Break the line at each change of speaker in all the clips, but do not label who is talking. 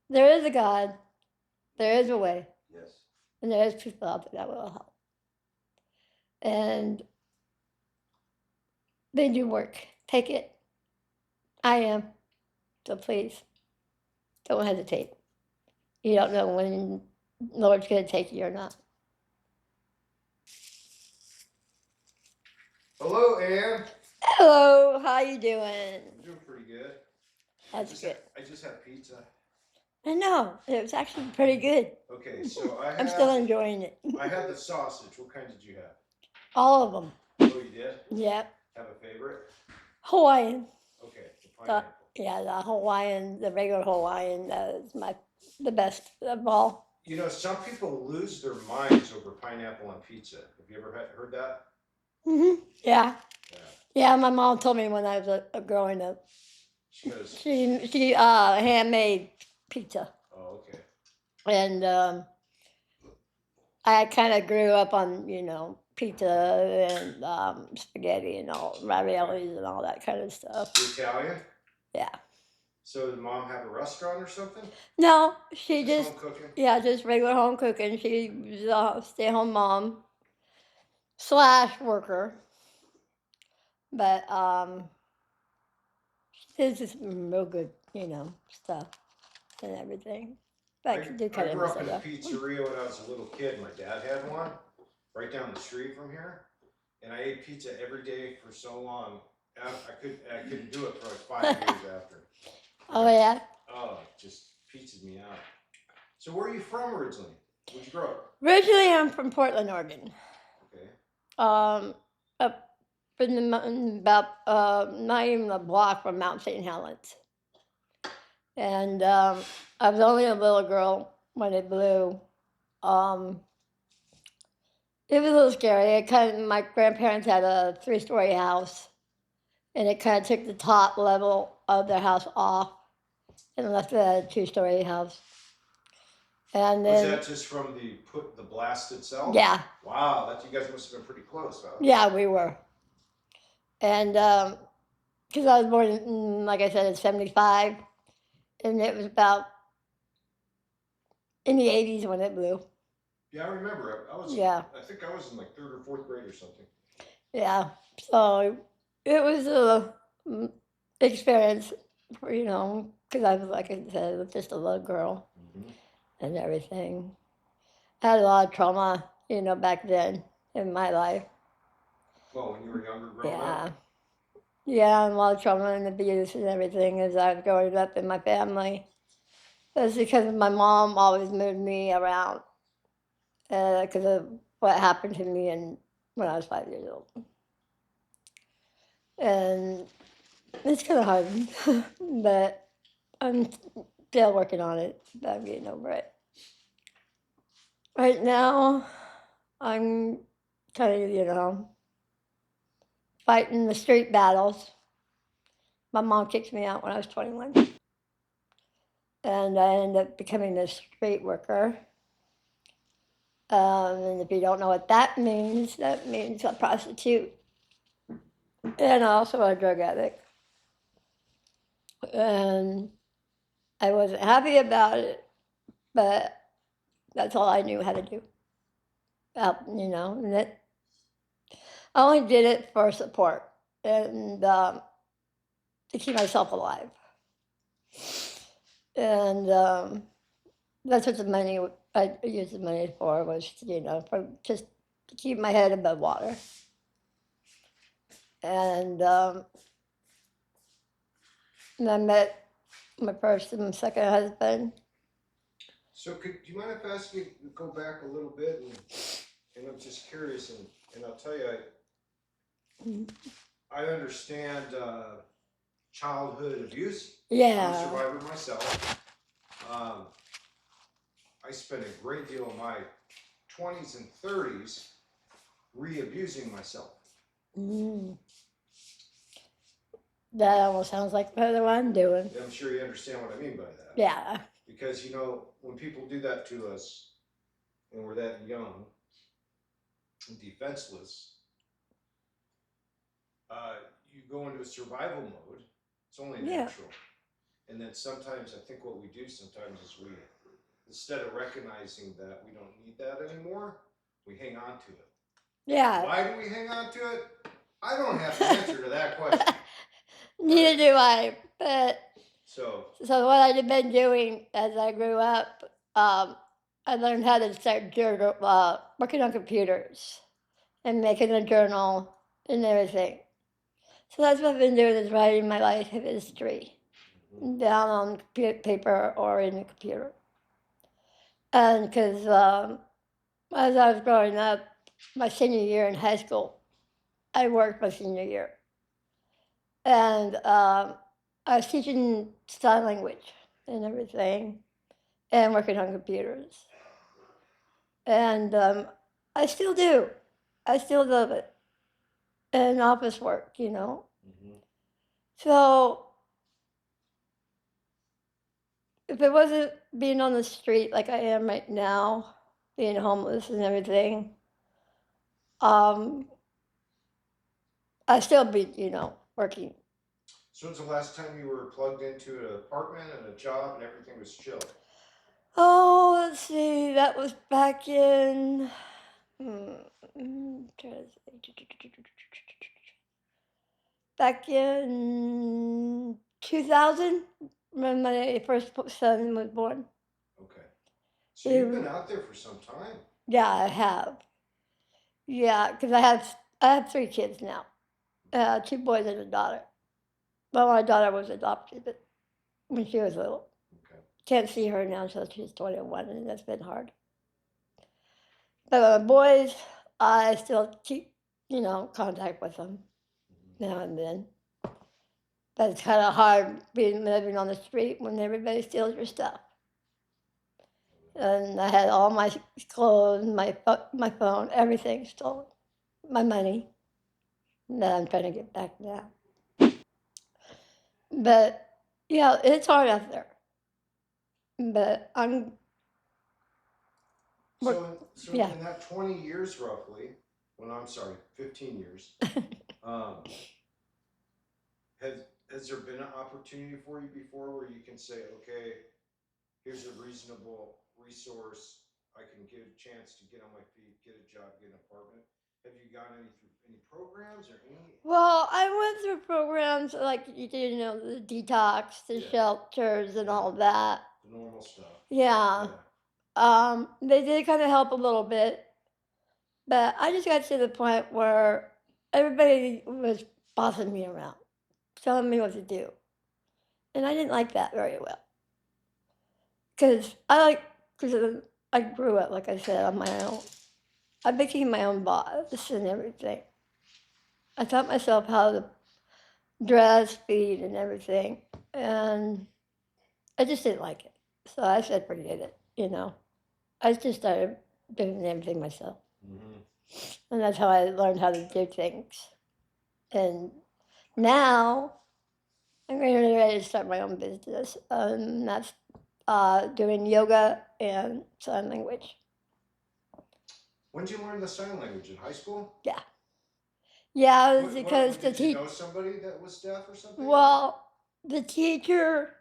there is a God, there is a way,
Yes.
and there is people out there that will help. And they do work. Take it. I am. So please, don't hesitate. You don't know when the Lord's going to take you or not.
Hello, Ann.
Hello, how you doing?
I'm doing pretty good.
That's good.
I just had pizza.
I know, it was actually pretty good.
Okay, so
I'm still enjoying it.
I had the sausage. What kind did you have?
All of them.
Oh, you did?
Yep.
Have a favorite?
Hawaiian.
Okay, the pineapple.
Yeah, the Hawaiian, the regular Hawaiian is the best of all.
You know, some people lose their minds over pineapple on pizza. Have you ever heard that?
Yeah. Yeah, my mom told me when I was growing up.
She goes.
She handmade pizza.
Oh, okay.
And I kind of grew up on pizza and spaghetti and all raviolis and all that kind of stuff.
You Italian?
Yeah.
So did mom have a restaurant or something?
No, she
just home cooking?
Yeah, just regular home cooking. She was a stay-at-home mom / worker, but she did some real good, stuff and everything. But
I grew up in a pizzeria when I was a little kid. My dad had one right down the street from here, and I ate pizza every day for so long. I couldn't do it for like 5 years after.
Oh yeah.
Oh, it just pizzaed me out. So where are you from originally? Where'd you grow up?
Originally, I'm from Portland, Oregon.
Okay.
Up in the mountain, about not even a block from Mount St. Helens. And I was only a little girl when it blew. It was a little scary. My grandparents had a 3-story house, and it kind of took the top level of their house off and left a 2-story house. And then,
was that just from the blast itself?
Yeah.
Wow, you guys must have been pretty close, huh?
Yeah, we were. And because I was born, like I said, in '75, and it was about in the '80s when it blew.
Yeah, I remember. I think I was in like 3rd or 4th grade or something.
Yeah, so it was a experience, because I was, like I said, just a little girl and everything. I had a lot of trauma, back then in my life.
Well, when you were younger growing up?
Yeah, and a lot of trauma and abuse and everything as I was growing up in my family. That's because my mom always moved me around because of what happened to me when I was 5 years old. And it's kind of hard, but I'm still working on it. But I'm getting over it. Right now, I'm kind of, fighting the street battles. My mom kicked me out when I was 21. And I ended up becoming a street worker. And if you don't know what that means a prostitute and also a drug addict. And I wasn't happy about it, but that's all I knew how to do. And I only did it for support and to keep myself alive. And that's what the money I used the money for was, for just to keep my head above water. And I met my first and second husband.
So do you mind if I ask you to go back a little bit, and I'm just curious, and I'll tell you, I understand childhood abuse.
Yeah.
I'm a survivor myself. I spent a great deal of my 20s and 30s re-abusing myself.
That almost sounds like what I'm doing.
I'm sure you understand what I mean by that.
Yeah.
Because, when people do that to us, and we're that young and defenseless, you go into a survival mode. It's only natural. And then sometimes I think what we do sometimes is we, instead of recognizing that we don't need that anymore, we hang on to it.
Yeah.
Why do we hang on to it? I don't have the answer to that question.
Neither do I. But
So
what I've been doing as I grew up, I learned how to start working on computers and making a journal and everything. So that's what I've been doing, is writing my life history down on paper or in the computer. And because as I was growing up, my senior year in high school, I worked my senior year. And I was teaching sign language and everything and working on computers. And I still do. I still love it. And office work, you know. So if it wasn't being on the street like I am right now, being homeless and everything, I'd still be, working.
So when's the last time you were plugged into an apartment and a job and everything was chill?
Oh, let's see. That was back in. Back in 2000, when my first son was born.
Okay. So you've been out there for some time.
Yeah, I have. Yeah, because I have 3 kids now, 2 boys and a daughter. Well, my daughter was adopted, but when she was little.
Okay.
Can't see her now until she's 21, and that's been hard. But my boys, I still keep, contact with them now and then. But it's kind of hard living on the street when everybody steals your stuff. And I had all my clothes, my phone, everything stolen, my money. That I'm trying to get back now. But yeah, it's hard out there. But I'm.
So
Yeah.
in that 20 years roughly, 15 years, has there been an opportunity for you before where you can say, okay, here's a reasonable resource, I can get a chance to get on my feet, get a job, get an apartment? Have you gotten any programs or any?
Well, I went through programs like you did, the detox, the shelters, and all that.
The normal stuff.
Yeah. They did kind of help a little bit, but I just got to the point where everybody was bossing me around, telling me what to do, and I didn't like that very well. Because I grew up, like I said, on my own. I became my own boss and everything. I taught myself how to dress, feed, and everything, and I just didn't like it. So I said, forget it. I just started doing everything myself, and that's how I learned how to do things. And now I'm getting ready to start my own business. That's doing yoga and sign language.
When did you learn the sign language? In high school?
Yeah. Yeah, it was because the
Did you know somebody that was deaf or something?
Well, the teacher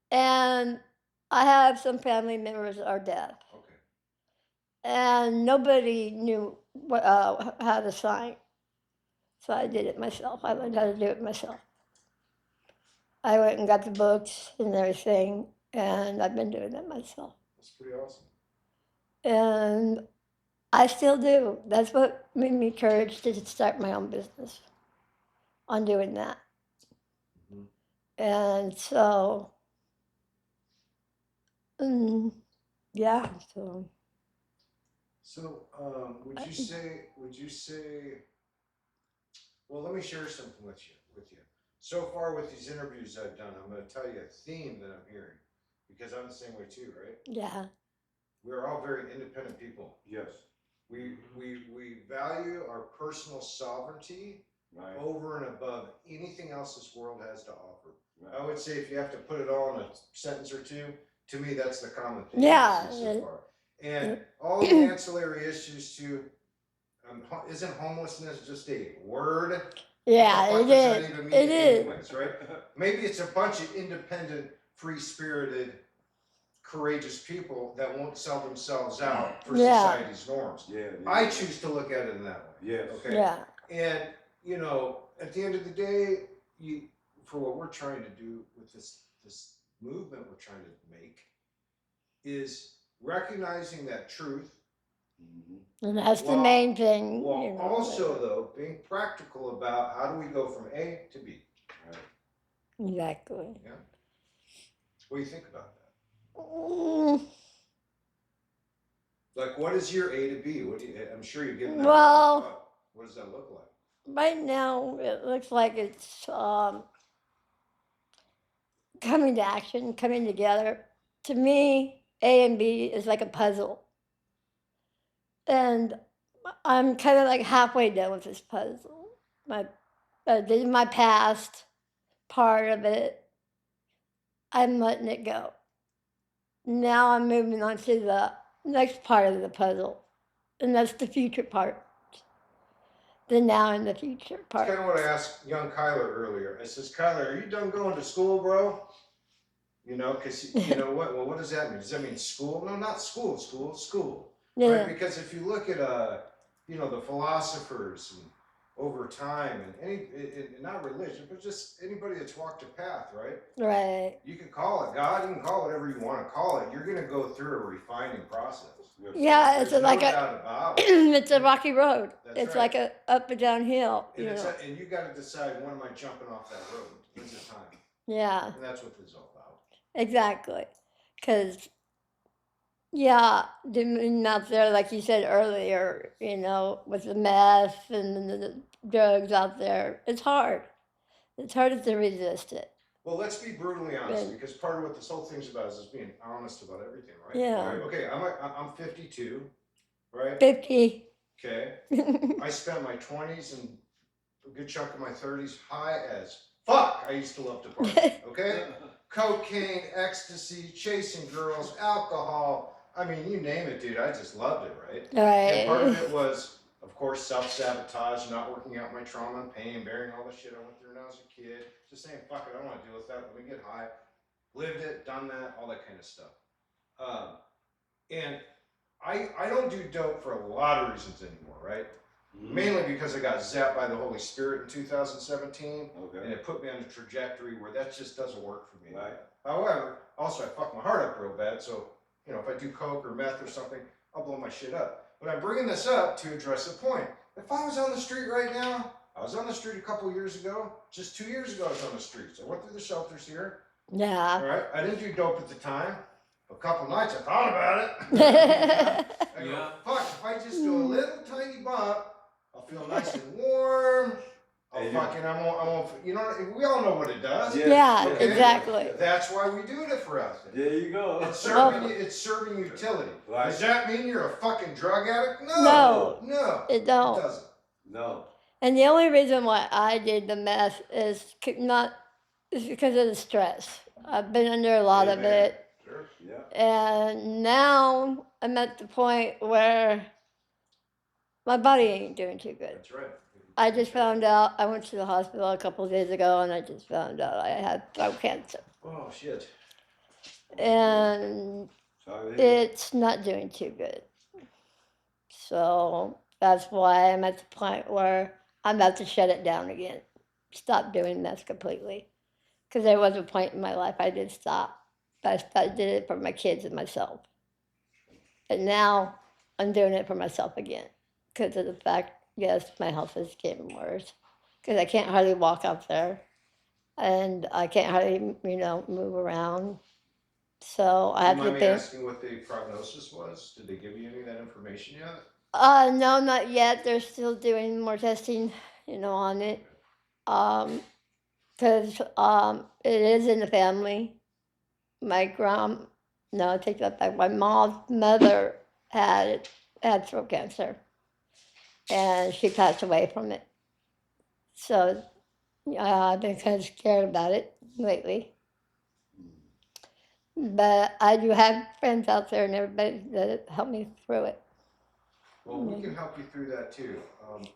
and I have some family members that are deaf.
Okay.
And nobody knew how to sign. So I did it myself. I learned how to do it myself. I went and got the books and everything, and I've been doing it myself.
That's pretty awesome.
And I still do. That's what made me courage to start my own business on doing that. And so, yeah.
So, would you say? Well, let me share something with you. So far, with these interviews I've done, I'm going to tell you a theme that I'm hearing, because I'm the same way too, right?
Yeah.
We're all very independent people.
Yes.
We value our personal sovereignty over and above anything else this world has to offer. I would say if you have to put it all in a sentence or two, to me that's the common theme so far. And all the ancillary issues to isn't homelessness just a word?
Yeah,
what
it
the fuck does that
is.
even mean
It is.
anyways, right? Maybe it's a bunch of independent, free-spirited, courageous people that won't sell themselves out for
Yeah.
society's norms.
Yeah,
I choose to look at it in that way.
Yes.
Okay.
Yeah.
And you know, at the end of the day, for what we're trying to do with this movement we're trying to make is recognizing that truth.
And that's the main thing.
While
You know,
also though being practical about how do we go from A to B. Right?
exactly.
Yeah. What do you think about that?
Mm,
Like, what is your A to B? What do you? I'm sure you're given that.
Well-
thought. What does that look like?
right now, it looks like it's coming to action, coming together. To me, A and B is like a puzzle. And I'm kind of like halfway done with this puzzle. This is my past part of it. I'm letting it go. Now I'm moving on to the next part of the puzzle, and that's the future part. The now and the future part.
That's kind of what I asked young Kyler earlier. I says, Kyler, are you done going to school, bro? You know, because you know what? Well, what does that mean? Does that mean school? No, not school. School.
Yeah.
Right? Because if you look at you know, the philosophers and over time and not religion, but just anybody that's walked a path, right?
Right.
You can call it God. You can call it whatever you want to call it. You're going to go through a refining process.
Yeah, it's
There's
like
no doubt about it.
it's a rocky road.
That's
It's
right.
like a up and down hill.
And,
You know.
and you got to decide, when am I jumping off that road? When's the time?
Yeah.
And that's what this is all about.
Exactly. Because, yeah, the men out there, like you said earlier, you know, with the meth and the drugs out there, it's hard. It's hard to resist it.
Well, let's be brutally honest,
Yeah.
because part of what this whole thing's about is being honest about everything, right?
Yeah.
Right? Okay, I'm 52, right?
50.
Okay. I spent my 20s and a good chunk of my 30s high as fuck. I used to love to party. Okay. Cocaine, ecstasy, chasing girls, alcohol. I mean, you name it, dude. I just loved it, right? And part of
Right.
it was, of course, self-sabotage, not working out my trauma and pain, bearing all the shit I went through when I was a kid. Just saying, fuck it, I don't want to deal with that. Let me get high. Lived it, done that, all that kind of stuff. And I don't do dope for a lot of reasons anymore, right? Mainly because I got zapped by the Holy Spirit in 2017, and it put me on a trajectory where that just doesn't work for me.
Right.
However, also I fucked my heart up real bad, so you know, if I do coke or meth or something, I'll blow my shit up. But I'm bringing this up to address a point. If I was on the street right now, I was on the street a couple years ago. Just 2 years ago, I was on the streets. I went through the shelters here.
Yeah.
All right. I didn't do dope at the time. A couple nights, I thought about it. I go, fuck, if I just do a little tiny bump, I'll feel nice and warm. I won't, you know, we all know what it does.
Yeah,
Okay?
exactly.
That's why we do it for us.
There you go.
It's serving utility.
Right.
Does that mean you're a fucking drug addict?
No.
No.
It don't.
It doesn't.
No.
And the only reason why I did the meth is because of the stress. I've been under a lot of it.
Sure.
Yeah.
And now I'm at the point where my body ain't doing too good.
That's right.
I just found out, I went to the hospital a couple of days ago and I just found out I had throat cancer.
Oh, shit.
And
Sorry to hear.
it's not doing too good. So that's why I'm at the point where I'm about to shut it down again. Stop doing this completely. Because there was a point in my life I did stop. But I did it for my kids and myself. And now I'm doing it for myself again. Because of the fact, yes, my health is getting worse. Because I can't hardly walk out there. And I can't hardly, move around. So I have
Do
to
you mind me
think.
asking what the prognosis was? Did they give you any of that information yet?
No, not yet. They're still doing more testing, on it. Because it is in the family. No, I take that back. My mom's mother had throat cancer, and she passed away from it. So I've been kind of scared about it lately. But I do have friends out there and everybody that helped me through it.
Well, we can help you through that too.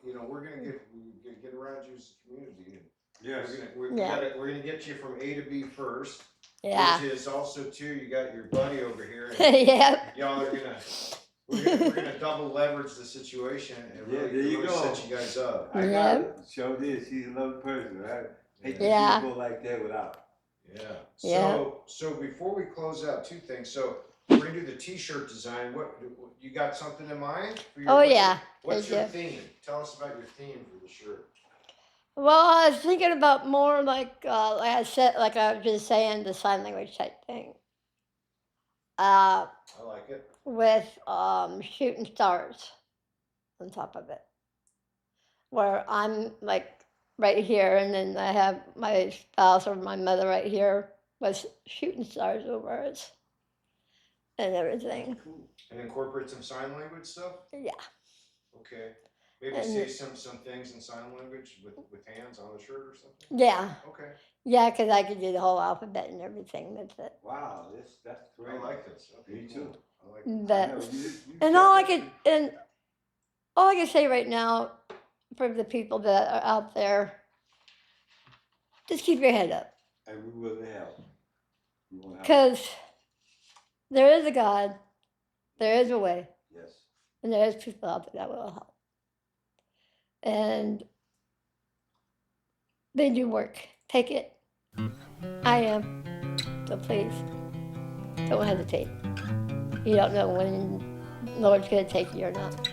You know, we're gonna get around you as a community, and
Yes.
we're gonna get you from A to B first,
Yeah.
which is also too. You got your buddy over here, and
Yep.
y'all are gonna. We're gonna double leverage the situation and
Yeah,
really,
there you
really
go.
set you guys up.
I got
Yeah.
it. Show this. She's a lovely person, right? Hate to
Yeah.
see people like that without.
Yeah.
Yeah.
So before we close out, two things. So we're gonna do the T-shirt design. What you got something in mind? For your,
Oh,
what's
yeah,
Your, what's
I
your
do.
theme? Tell us about your theme for the shirt.
Well, I was thinking about more like I said, like I was just saying, the sign language type thing.
I like it.
With shooting stars on top of it, where I'm like right here, and then I have my spouse or my mother right here with shooting stars over us and everything.
Cool.
And incorporate some sign language stuff.
Yeah.
Okay. Maybe
And-
say some things in sign language with hands on the shirt or something.
Yeah.
Okay.
Yeah, because I could do the whole alphabet and everything with it.
Wow, that's great.
I like this. Okay,
Me
cool.
too.
I like it.
But
I know, you
and all I can say right now for the people that are out there, just keep your head up,
and we will help. We will help.
because there is a God, there is a way,
Yes.
and there is people out there that will help, and they do work. Take it. I am. So please, don't hesitate. You don't know when the Lord's going to take you or not.